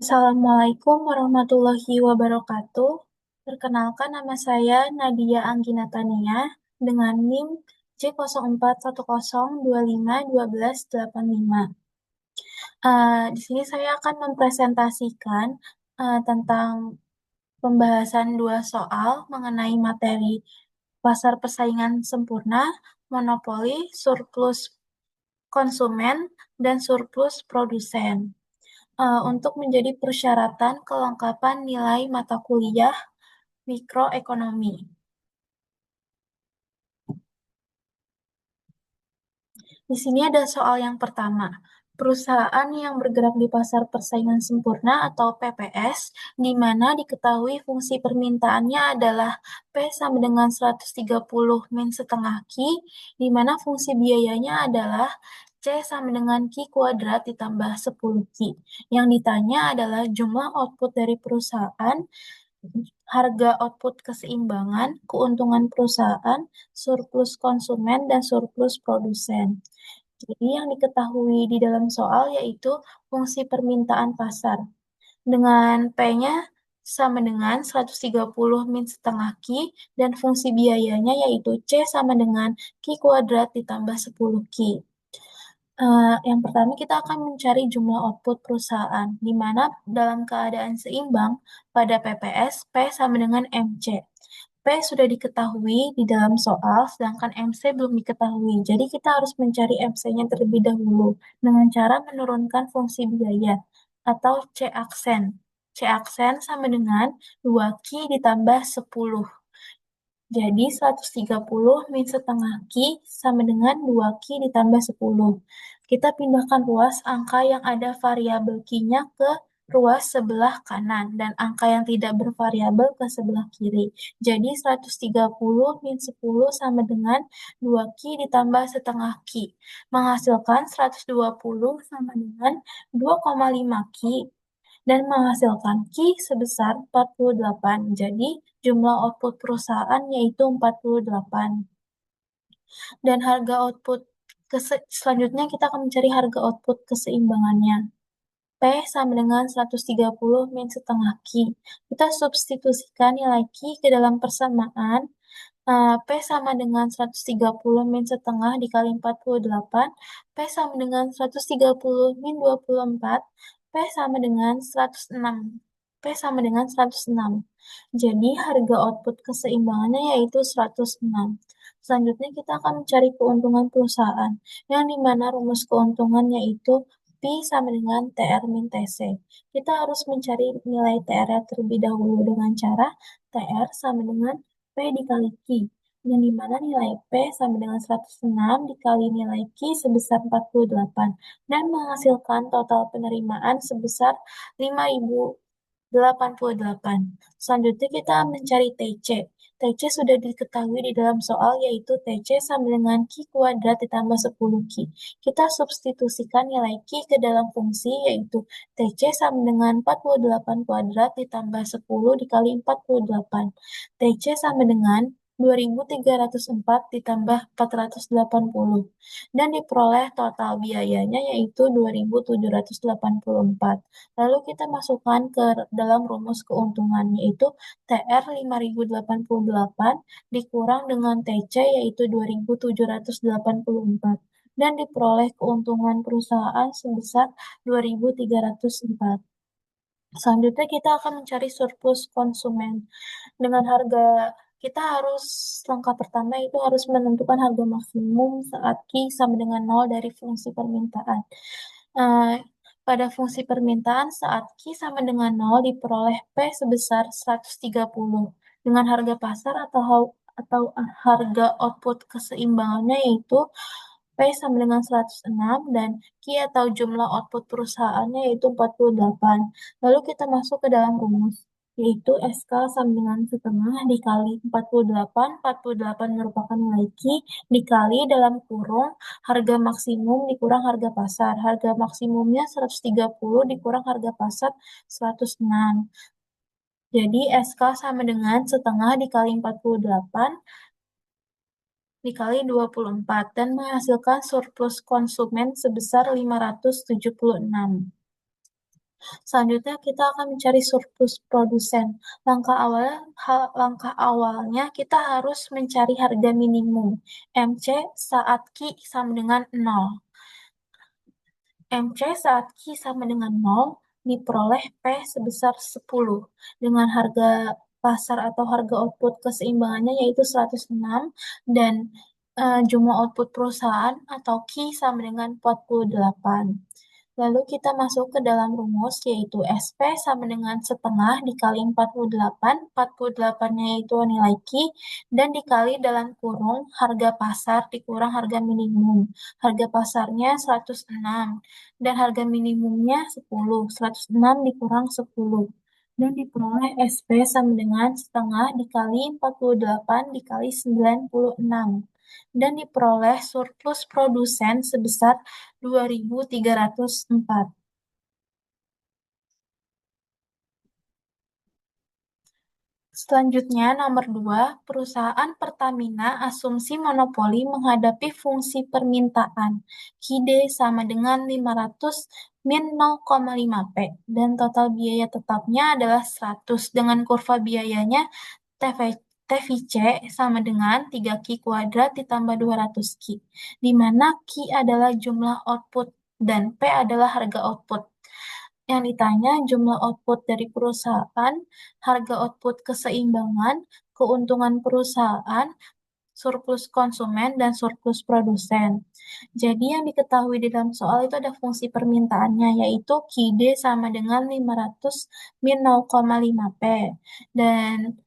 Assalamualaikum warahmatullahi wabarakatuh. Perkenalkan nama saya Nadia Anggina Tania dengan NIM C0410251285. Di sini saya akan mempresentasikan tentang pembahasan dua soal mengenai materi pasar persaingan sempurna, monopoli, surplus konsumen, dan surplus produsen. Untuk menjadi persyaratan kelengkapan nilai mata kuliah mikroekonomi. Di sini ada soal yang pertama. Perusahaan yang bergerak di pasar persaingan sempurna atau PPS, di mana diketahui fungsi permintaannya adalah P sama dengan 130 min setengah Q, di mana fungsi biayanya adalah C sama dengan Q kuadrat ditambah 10 Q. Yang ditanya adalah jumlah output dari perusahaan, harga output keseimbangan, keuntungan perusahaan, surplus konsumen, dan surplus produsen. Jadi yang diketahui di dalam soal yaitu fungsi permintaan pasar. Dengan P-nya sama dengan 130 min setengah Q dan fungsi biayanya yaitu C sama dengan Q kuadrat ditambah 10 Q. Yang pertama kita akan mencari jumlah output perusahaan, di mana dalam keadaan seimbang pada PPS, P sama dengan MC. P sudah diketahui di dalam soal, sedangkan MC belum diketahui. Jadi kita harus mencari MC-nya terlebih dahulu dengan cara menurunkan fungsi biaya atau C aksen. C aksen sama dengan 2Q ditambah 10. Jadi 130 min setengah Q sama dengan 2Q ditambah 10. Kita pindahkan ruas angka yang ada variabel Q-nya ke ruas sebelah kanan dan angka yang tidak bervariabel ke sebelah kiri. Jadi 130 min 10 sama dengan 2Q ditambah setengah Q. Menghasilkan 120 sama dengan 2,5 Q dan menghasilkan Q sebesar 48. Jadi jumlah output perusahaan yaitu 48. Dan harga output selanjutnya kita akan mencari harga output keseimbangannya. P sama dengan 130 min setengah Q. Kita substitusikan nilai Q ke dalam persamaan. P sama dengan 130 min setengah dikali 48. P sama dengan 130 min 24. P sama dengan 106. P sama dengan 106. Jadi harga output keseimbangannya yaitu 106. Selanjutnya kita akan mencari keuntungan perusahaan, yang dimana rumus keuntungan yaitu Pi sama dengan TR min TC. Kita harus mencari nilai TR-nya terlebih dahulu dengan cara TR sama dengan P dikali Q. Yang dimana nilai P sama dengan 106 dikali nilai Q sebesar 48. Dan menghasilkan total penerimaan sebesar 5.088. Selanjutnya kita mencari TC. TC sudah diketahui di dalam soal yaitu TC sama dengan Q kuadrat ditambah 10 Q. Kita substitusikan nilai Q ke dalam fungsi yaitu TC sama dengan 48 kuadrat ditambah 10 dikali 48. TC sama dengan 2.304 ditambah 480 dan diperoleh total biayanya yaitu 2.784. Lalu kita masukkan ke dalam rumus keuntungan yaitu TR 5.088 dikurang dengan TC yaitu 2.784 dan diperoleh keuntungan perusahaan sebesar 2.304. Selanjutnya kita akan mencari surplus konsumen. Dengan harga kita harus langkah pertama itu harus menentukan harga maksimum saat Q sama dengan 0 dari fungsi permintaan. Pada fungsi permintaan saat Q sama dengan 0 diperoleh P sebesar 130 dengan harga pasar atau harga output keseimbangannya yaitu P sama dengan 106 dan Q atau jumlah output perusahaannya yaitu 48. Lalu kita masuk ke dalam rumus yaitu SK sama dengan setengah dikali 48. 48 merupakan nilai Q dikali dalam kurung harga maksimum dikurang harga pasar. Harga maksimumnya 130 dikurang harga pasar 106. Jadi SK sama dengan setengah dikali 48 dikali 24 dan menghasilkan surplus konsumen sebesar 576. Selanjutnya kita akan mencari surplus produsen. Langkah awalnya kita harus mencari harga minimum MC saat Q sama dengan 0. MC saat Q sama dengan 0 diperoleh P sebesar 10 dengan harga pasar atau harga output keseimbangannya yaitu 106 dan jumlah output perusahaan atau Q sama dengan 48. Lalu kita masuk ke dalam rumus yaitu SP sama dengan setengah dikali 48. 48-nya yaitu nilai Q dan dikali dalam kurung harga pasar dikurang harga minimum. Harga pasarnya 106 dan harga minimumnya 10. 106 dikurang 10 dan diperoleh SP sama dengan setengah dikali 48 dikali 96 dan diperoleh surplus produsen sebesar 2.304. Selanjutnya, nomor 2, perusahaan Pertamina asumsi monopoli menghadapi fungsi permintaan. KID sama dengan 500 min 0,5 P dan total biaya tetapnya adalah 100 dengan kurva biayanya TV, TVC sama dengan 3Q kuadrat ditambah 200 Q, di mana Q adalah jumlah output dan P adalah harga output. Yang ditanya jumlah output dari perusahaan, harga output keseimbangan, keuntungan perusahaan, surplus konsumen, dan surplus produsen. Jadi yang diketahui di dalam soal itu ada fungsi permintaannya, yaitu QD sama dengan 500 min 0,5 P. Dan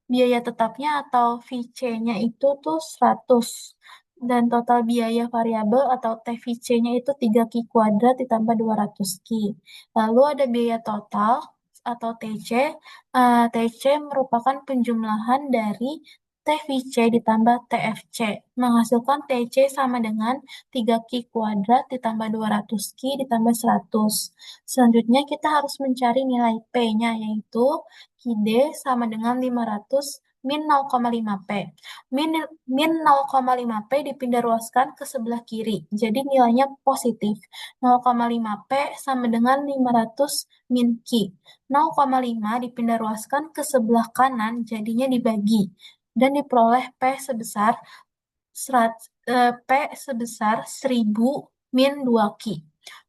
biaya tetapnya atau VC-nya itu tuh 100. Dan total biaya variabel atau TVC-nya itu 3Q kuadrat ditambah 200 Q. Lalu ada biaya total atau TC. TC merupakan penjumlahan dari TVC ditambah TFC. Menghasilkan TC sama dengan 3Q kuadrat ditambah 200 Q ditambah 100. Selanjutnya kita harus mencari nilai P-nya yaitu QD sama dengan 500 min 0,5 P. Min 0,5 P dipindah ruaskan ke sebelah kiri, jadi nilainya positif. 0,5 P sama dengan 500 min Q. 0,5 dipindah ruaskan ke sebelah kanan, jadinya dibagi. Dan diperoleh P sebesar 1000 min 2Q.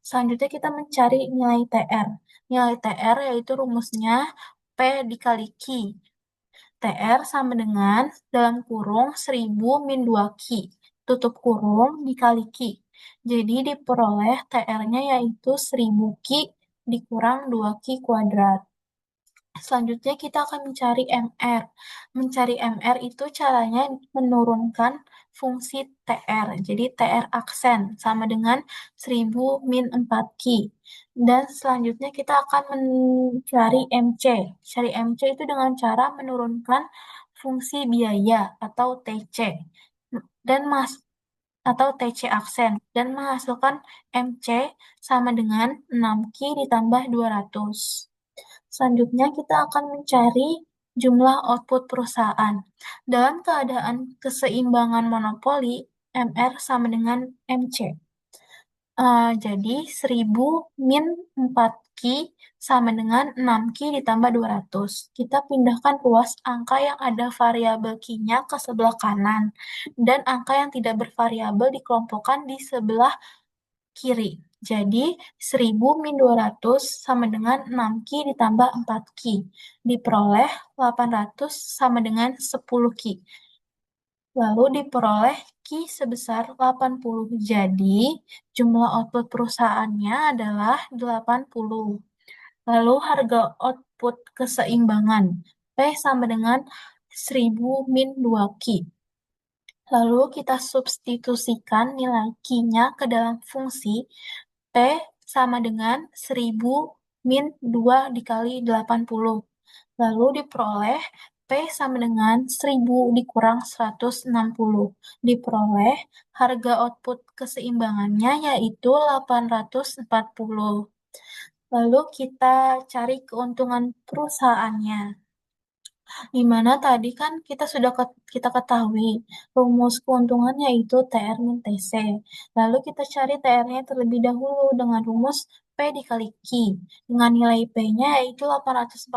Selanjutnya kita mencari nilai TR. Nilai TR yaitu rumusnya P dikali Q. TR sama dengan dalam kurung 1000 min 2Q. Tutup kurung dikali Q. Jadi diperoleh TR-nya yaitu 1000 Q dikurang 2Q kuadrat. Selanjutnya kita akan mencari MR. Mencari MR itu caranya menurunkan fungsi TR. Jadi TR aksen sama dengan 1000 min 4Q. Dan selanjutnya kita akan mencari MC. Cari MC itu dengan cara menurunkan fungsi biaya atau TC dan TC aksen dan menghasilkan MC sama dengan 6Q ditambah 200. Selanjutnya kita akan mencari jumlah output perusahaan. Dalam keadaan keseimbangan monopoli, MR sama dengan MC. Jadi 1000 min 4Q sama dengan 6Q ditambah 200. Kita pindahkan ruas angka yang ada variabel Q-nya ke sebelah kanan. Dan angka yang tidak bervariabel dikelompokkan di sebelah kiri. Jadi 1000 min 200 sama dengan 6Q ditambah 4Q. Diperoleh 800 sama dengan 10Q. Lalu diperoleh Q sebesar 80. Jadi jumlah output perusahaannya adalah 80. Lalu harga output keseimbangan P sama dengan 1000 min 2Q. Lalu kita substitusikan nilai Q-nya ke dalam fungsi P sama dengan 1000 min 2 dikali 80. Lalu diperoleh P sama dengan 1000 dikurang 160. Diperoleh harga output keseimbangannya yaitu 840. Lalu kita cari keuntungan perusahaannya. Di mana tadi kan kita ketahui rumus keuntungan yaitu TR min TC. Lalu kita cari TR-nya terlebih dahulu dengan rumus P dikali Q. Dengan nilai P-nya yaitu 840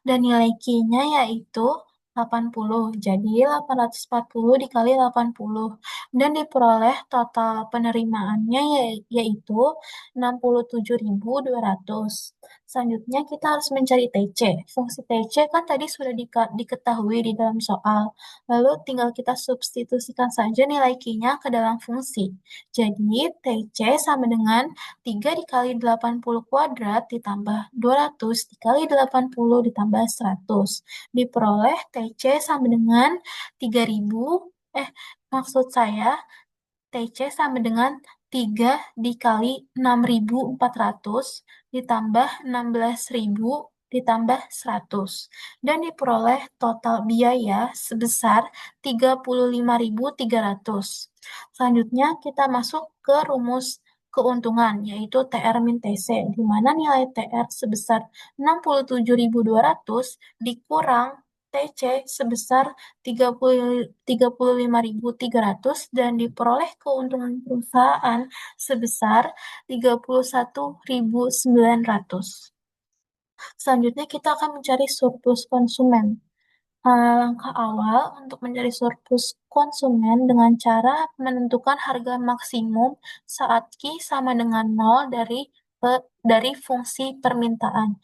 dan nilai Q-nya yaitu 80. Jadi 840 dikali 80 dan diperoleh total penerimaannya yaitu 67.200. Selanjutnya kita harus mencari TC. Fungsi TC kan tadi sudah diketahui di dalam soal. Lalu tinggal kita substitusikan saja nilai Q-nya ke dalam fungsi. Jadi TC sama dengan 3 dikali 80 kuadrat ditambah 200 dikali 80 ditambah 100. Diperoleh TC sama dengan 3.000, maksud saya TC sama dengan 3 dikali 6.400 ditambah 16.000 ditambah 100. Dan diperoleh total biaya sebesar 35.300. Selanjutnya kita masuk ke rumus keuntungan, yaitu TR min TC, di mana nilai TR sebesar 67.200 dikurang TC sebesar 35.300 dan diperoleh keuntungan perusahaan sebesar 31.900. Selanjutnya kita akan mencari surplus konsumen. Langkah awal untuk mencari surplus konsumen dengan cara menentukan harga maksimum saat Q sama dengan 0 dari fungsi permintaan.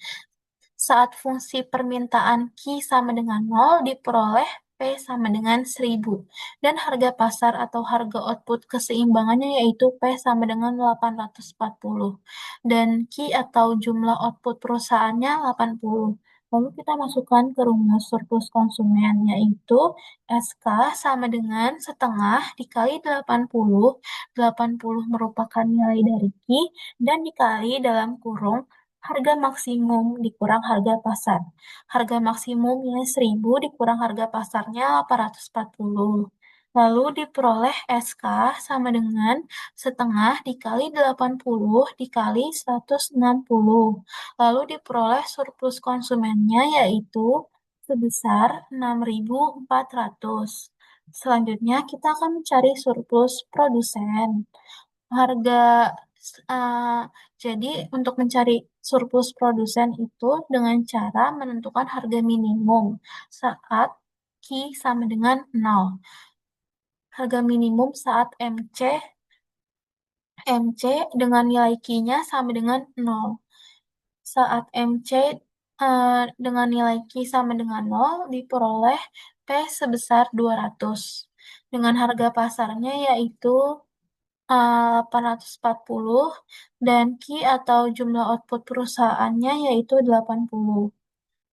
Saat fungsi permintaan Q sama dengan 0 diperoleh P sama dengan 1.000. Dan harga pasar atau harga output keseimbangannya yaitu P sama dengan 840. Dan Q atau jumlah output perusahaannya 80. Lalu kita masukkan ke rumus surplus konsumen, yaitu SK sama dengan setengah dikali 80. 80 merupakan nilai dari Q dan dikali dalam kurung harga maksimum dikurang harga pasar. Harga maksimumnya 1.000 dikurang harga pasarnya 840. Lalu diperoleh SK sama dengan setengah dikali 80 dikali 160. Lalu diperoleh surplus konsumennya yaitu sebesar 6.400. Selanjutnya kita akan mencari surplus produsen. Harga eh, jadi untuk mencari surplus produsen itu dengan cara menentukan harga minimum saat Q sama dengan 0. Harga minimum saat MC dengan nilai Q-nya sama dengan 0. Saat MC dengan nilai Q sama dengan 0 diperoleh P sebesar 200. Dengan harga pasarnya yaitu 840 dan Q atau jumlah output perusahaannya yaitu 80.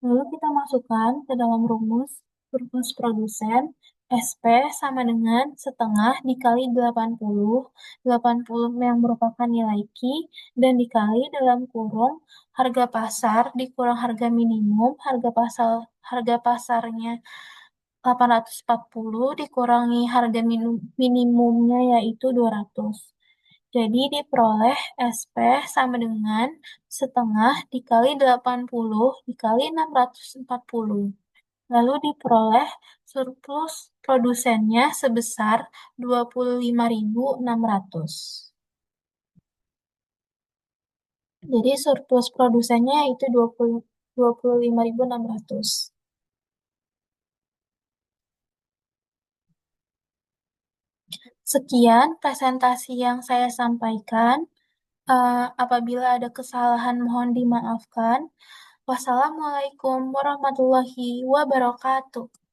Lalu kita masukkan ke dalam rumus surplus produsen SP sama dengan setengah dikali 80, 80 yang merupakan nilai Q dan dikali dalam kurung harga pasar dikurang harga minimum, harga pasarnya 840 dikurangi harga minimumnya yaitu 200. Jadi diperoleh SP sama dengan setengah dikali 80 dikali 640. Lalu diperoleh surplus produsennya sebesar 25.600. Jadi surplus produsennya itu 25.600. Sekian presentasi yang saya sampaikan. Apabila ada kesalahan mohon dimaafkan. Wassalamualaikum warahmatullahi wabarakatuh.